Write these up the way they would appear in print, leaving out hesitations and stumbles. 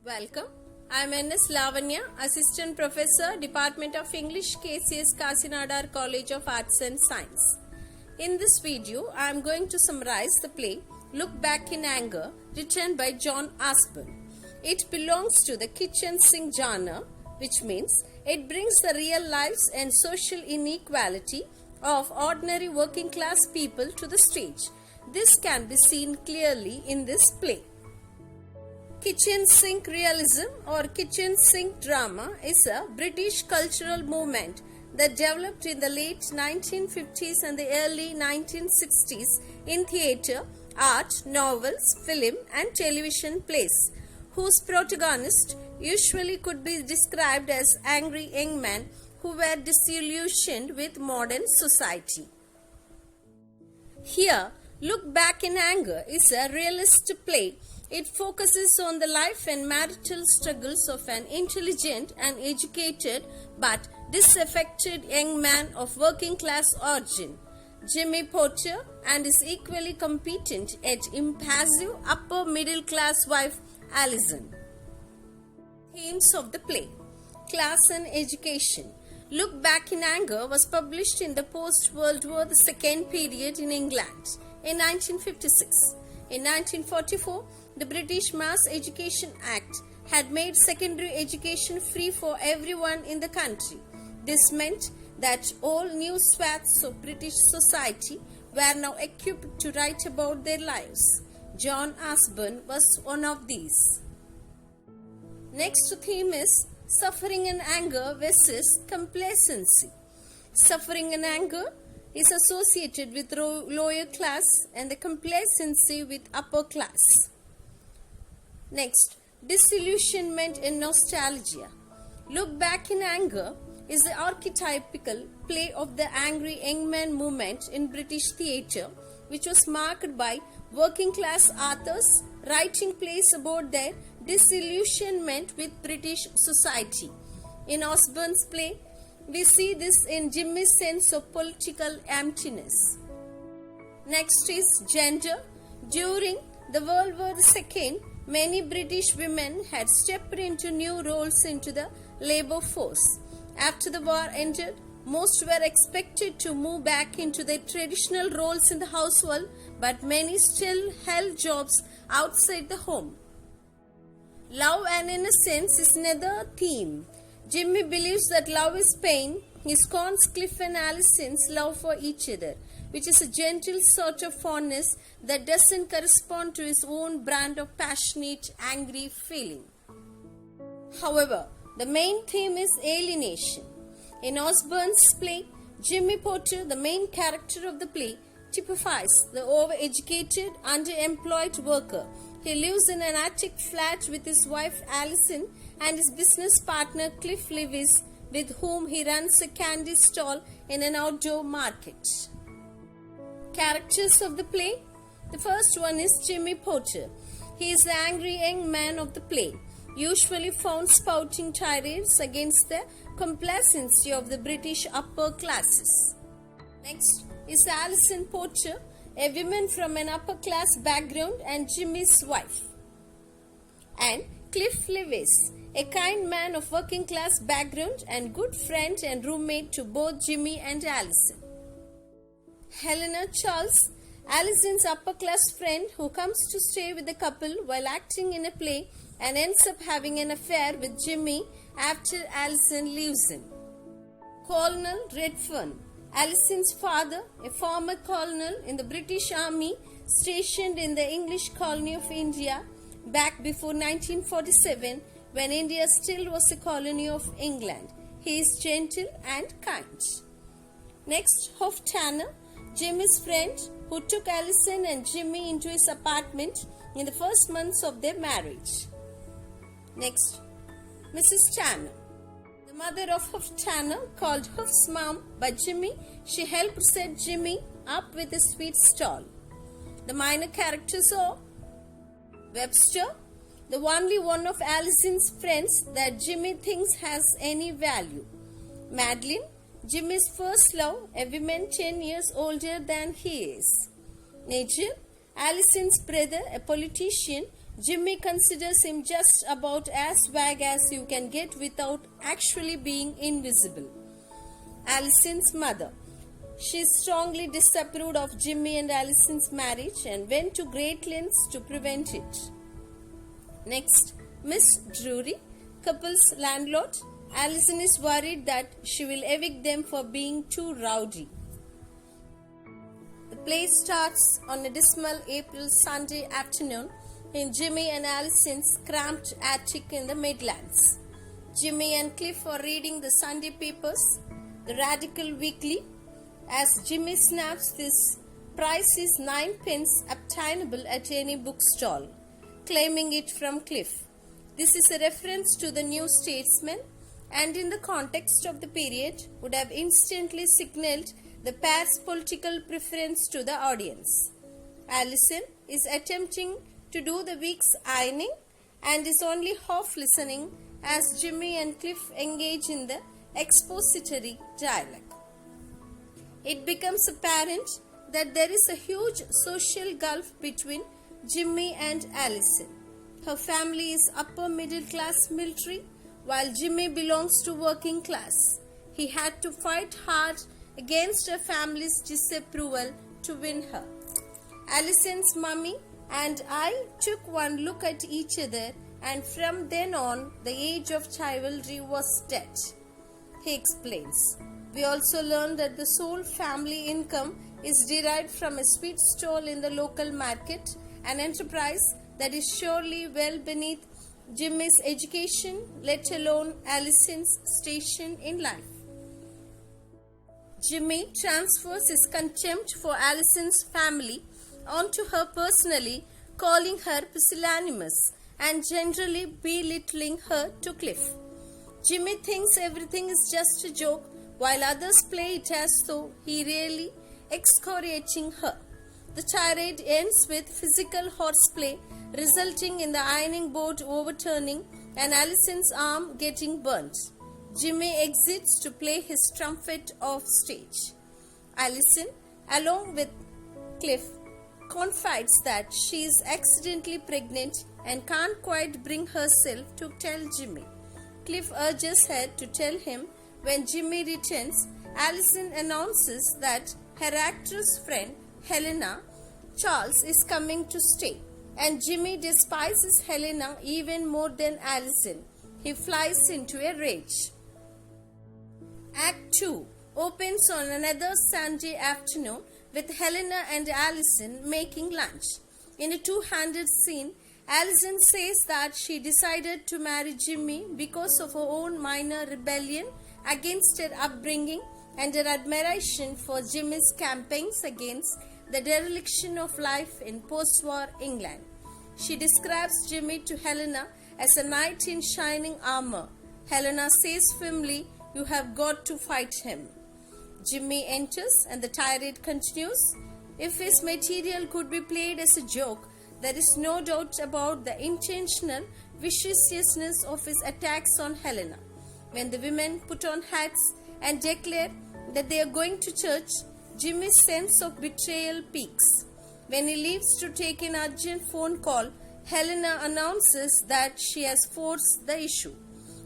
Welcome. I am N.S. Lavanya, Assistant Professor, Department of English, KCS Kasinadar College of Arts and Science. In this video, I am going to summarize the play Look Back in Anger, written by John Aspin. It belongs to the kitchen sink genre, which means it brings the real lives and social inequality of ordinary working class people to the stage. This can be seen clearly in this play. Kitchen sink realism or kitchen sink drama is a British cultural movement that developed in the late 1950s and the early 1960s in theatre, art, novels, film and television plays, whose protagonists usually could be described as angry young men who were disillusioned with modern society. Here, Look Back in Anger is a realist play. It focuses on the life and marital struggles of an intelligent and educated but disaffected young man of working class origin, Jimmy Porter, and his equally competent yet impassive upper middle class wife, Alison. Themes of the play: class and education. Look Back in Anger was published in the post-World War II period in England in 1956. In 1944, the British Mass Education Act had made secondary education free for everyone in the country. This meant that all new swaths of British society were now equipped to write about their lives. John Aspin was one of these. Next theme is suffering and anger versus complacency. Suffering and anger is associated with lower class and the complacency with upper class. Next, disillusionment and nostalgia. Look Back in Anger is the archetypical play of the angry young man movement in British theatre, which was marked by working class authors writing plays about their disillusionment with British society. In Aspin's play, we see this in Jimmy's sense of political emptiness. Next is gender. During the World War II, many British women had stepped into new roles into the labour force. After the war ended, most were expected to move back into their traditional roles in the household, but many still held jobs outside the home. Love and innocence is another theme. Jimmy believes that love is pain. He scorns Cliff and Alison's love for each other, which is a gentle sort of fondness that doesn't correspond to his own brand of passionate, angry feeling. However, the main theme is alienation. In Osborne's play, Jimmy Porter, the main character of the play, typifies the overeducated, underemployed worker. He lives in an attic flat with his wife Alison and his business partner Cliff Lewis, with whom he runs a candy stall in an outdoor market. Characters of the play. The first one is Jimmy Porter. He is the angry young man of the play, usually found spouting tirades against the complacency of the British upper classes. Next is Alison Porter, a woman from an upper class background and Jimmy's wife. And Cliff Lewis, a kind man of working class background and good friend and roommate to both Jimmy and Alison. Helena Charles, Alison's upper class friend who comes to stay with the couple while acting in a play and ends up having an affair with Jimmy after Alison leaves him. Colonel Redfern, Alison's father, a former colonel in the British Army stationed in the English colony of India back before 1947, when India still was a colony of England. He is gentle and kind. Next, Hoff Tanner, Jimmy's friend who took Alison and Jimmy into his apartment in the first months of their marriage. Next, Mrs. Tanner. The mother of Hoff Tanner, called Hoff's mom by Jimmy, she helped set Jimmy up with a sweet stall. The minor characters are Webster, the only one of Alison's friends that Jimmy thinks has any value. Madeline, Jimmy's first love, a woman 10 years older than he is. Nigel, Alison's brother, a politician Jimmy considers him just about as vague as you can get without actually being invisible. Allison's mother. She strongly disapproved of Jimmy and Allison's marriage and went to great lengths to prevent it. Next, Miss Drury, couple's landlord. Allison is worried that she will evict them for being too rowdy. The play starts on a dismal April Sunday afternoon in Jimmy and Allison's cramped attic in the Midlands. Jimmy and Cliff are reading the Sunday papers, the Radical Weekly. As Jimmy snaps, this price is 9p obtainable at any bookstall, claiming it from Cliff. This is a reference to the New Statesman, and in the context of the period would have instantly signaled the pair's political preference to the audience. Allison is attempting to do the week's ironing and is only half listening as Jimmy and Cliff engage in the expository dialogue. It becomes apparent that there is a huge social gulf between Jimmy and Allison. Her family is upper middle class military, while Jimmy belongs to working class. He had to fight hard against her family's disapproval to win her. Allison's mummy and I took one look at each other, and from then on, the age of chivalry was dead, he explains. We also learned that the sole family income is derived from a sweet stall in the local market, an enterprise that is surely well beneath Jimmy's education, let alone Allison's station in life. Jimmy transfers his contempt for Allison's family onto her personally, calling her pusillanimous and generally belittling her to Cliff. Jimmy thinks everything is just a joke, while others play it as though he really excoriating her. The tirade ends with physical horseplay, resulting in the ironing board overturning and Allison's arm getting burnt. Jimmy exits to play his trumpet off stage. Allison, along with Cliff, confides that she is accidentally pregnant and can't quite bring herself to tell Jimmy. Cliff urges her to tell him. When Jimmy returns, Allison announces that her actress friend Helena Charles is coming to stay, and Jimmy despises Helena even more than Allison. He flies into a rage. Act 2 opens on another Sunday afternoon with Helena and Allison making lunch. In a two-handed scene, Allison says that she decided to marry Jimmy because of her own minor rebellion against her upbringing and her admiration for Jimmy's campaigns against the dereliction of life in post-war England. She describes Jimmy to Helena as a knight in shining armor. Helena says firmly, "You have got to fight him." Jimmy enters and the tirade continues. If his material could be played as a joke, there is no doubt about the intentional viciousness of his attacks on Helena. When the women put on hats and declare that they are going to church, Jimmy's sense of betrayal peaks. When he leaves to take an urgent phone call, Helena announces that she has forced the issue.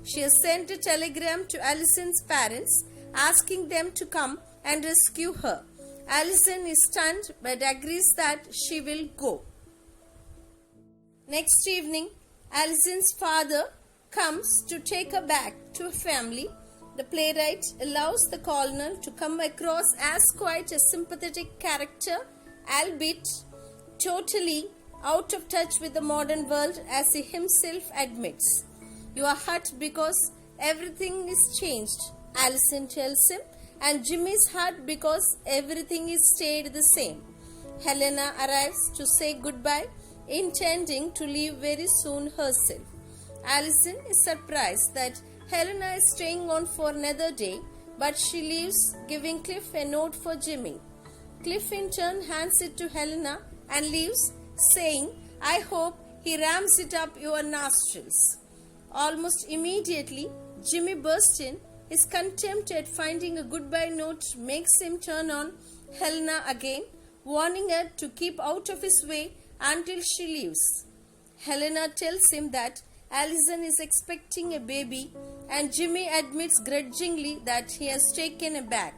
She has sent a telegram to Allison's parents asking them to come and rescue her. Allison is stunned but agrees that she will go. Next evening, Allison's father comes to take her back to her family. The playwright allows the colonel to come across as quite a sympathetic character, albeit totally out of touch with the modern world, as he himself admits. "You are hurt because everything is changed," Allison tells him, "and Jimmy's hurt because everything is stayed the same." Helena arrives to say goodbye, intending to leave very soon herself. Allison is surprised that Helena is staying on for another day, but she leaves, giving Cliff a note for Jimmy. Cliff in turn hands it to Helena and leaves, saying, "I hope he rams it up your nostrils." Almost immediately, Jimmy bursts in. His contempt at finding a goodbye note makes him turn on Helena again, warning her to keep out of his way until she leaves. Helena tells him that Allison is expecting a baby, and Jimmy admits grudgingly that he has taken a bag.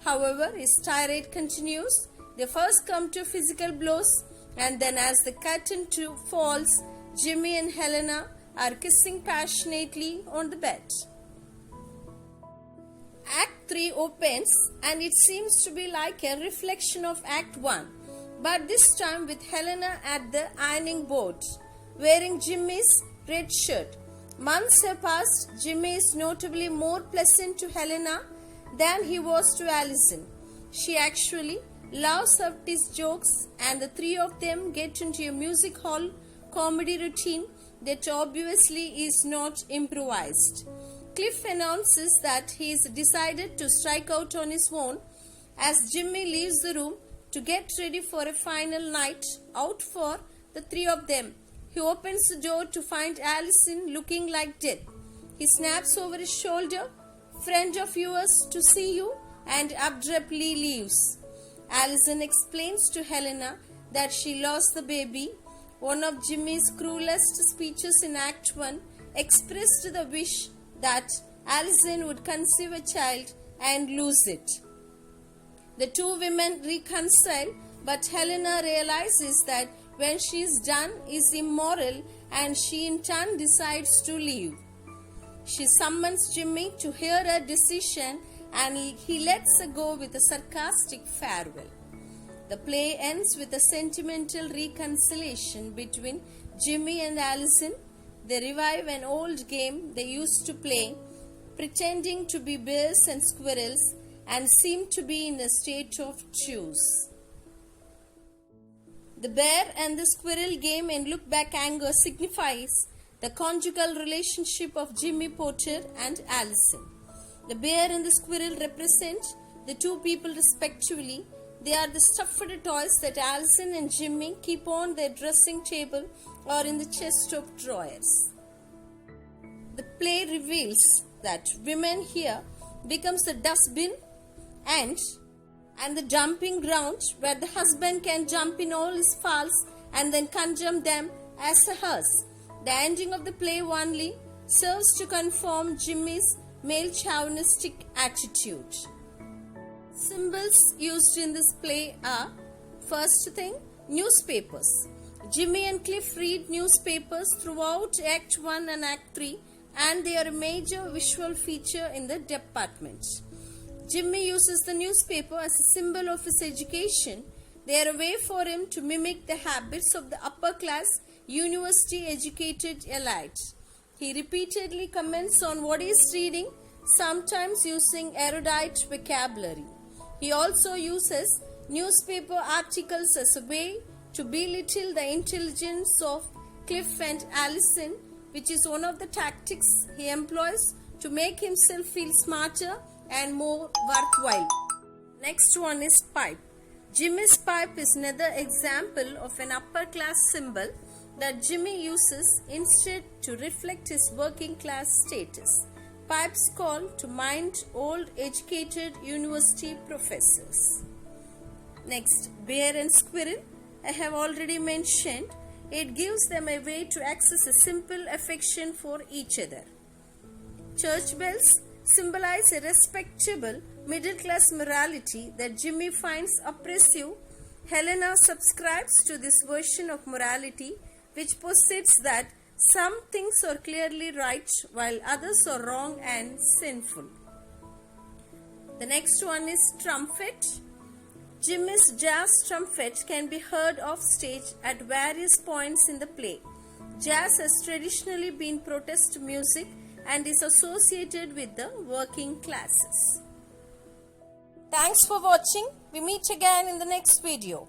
However, his tirade continues. They first come to physical blows, and then as the curtain falls, Jimmy and Helena are kissing passionately on the bed. Act 3 opens, and it seems to be like a reflection of Act 1, but this time with Helena at the ironing board, wearing Jimmy's red shirt. Months have passed. Jimmy is notably more pleasant to Helena than he was to Allison. She actually laughs at his jokes, and the three of them get into a music hall comedy routine that obviously is not improvised. Cliff announces that he has decided to strike out on his own as Jimmy leaves the room to get ready for a final night out for the three of them. He opens the door to find Allison looking like death. He snaps over his shoulder, "Friend of yours to see you," and abruptly leaves. Allison explains to Helena that she lost the baby. One of Jimmy's cruelest speeches in Act 1 expressed the wish that Allison would conceive a child and lose it. The two women reconcile, but Helena realizes that when she is done is immoral, and she in turn decides to leave. She summons Jimmy to hear her decision, and he lets her go with a sarcastic farewell. The play ends with a sentimental reconciliation between Jimmy and Allison. They revive an old game they used to play, pretending to be bears and squirrels, and seem to be in a state of choose. The bear and the squirrel game in Look Back Anger signifies the conjugal relationship of Jimmy Potter and Allison. The bear and the squirrel represent the two people respectively. They are the stuffed toys that Allison and Jimmy keep on their dressing table or in the chest of drawers. The play reveals that women here becomes the dustbin and the dumping ground where the husband can jump in all his faults and then condemn them as a hearse. The ending of the play only serves to confirm Jimmy's male chauvinistic attitude. Symbols used in this play are, first thing, newspapers. Jimmy and Cliff read newspapers throughout Act 1 and Act 3, and they are a major visual feature in the department. Jimmy uses the newspaper as a symbol of his education. They are a way for him to mimic the habits of the upper class, university-educated elite. He repeatedly comments on what he is reading, sometimes using erudite vocabulary. He also uses newspaper articles as a way to belittle the intelligence of Cliff and Allison, which is one of the tactics he employs to make himself feel smarter and more worthwhile. Next one is pipe. Jimmy's pipe is another example of an upper class symbol that Jimmy uses instead to reflect his working class status. Pipes call to mind old educated university professors. Next, bear and squirrel. I have already mentioned. It gives them a way to access a simple affection for each other. Church bells symbolize a respectable middle-class morality that Jimmy finds oppressive. Helena subscribes to this version of morality, which posits that some things are clearly right while others are wrong and sinful. The next one is trumpet. Jimmy's jazz trumpet can be heard off stage at various points in the play. Jazz has traditionally been protest music and is associated with the working classes. Thanks for watching. We meet again in the next video.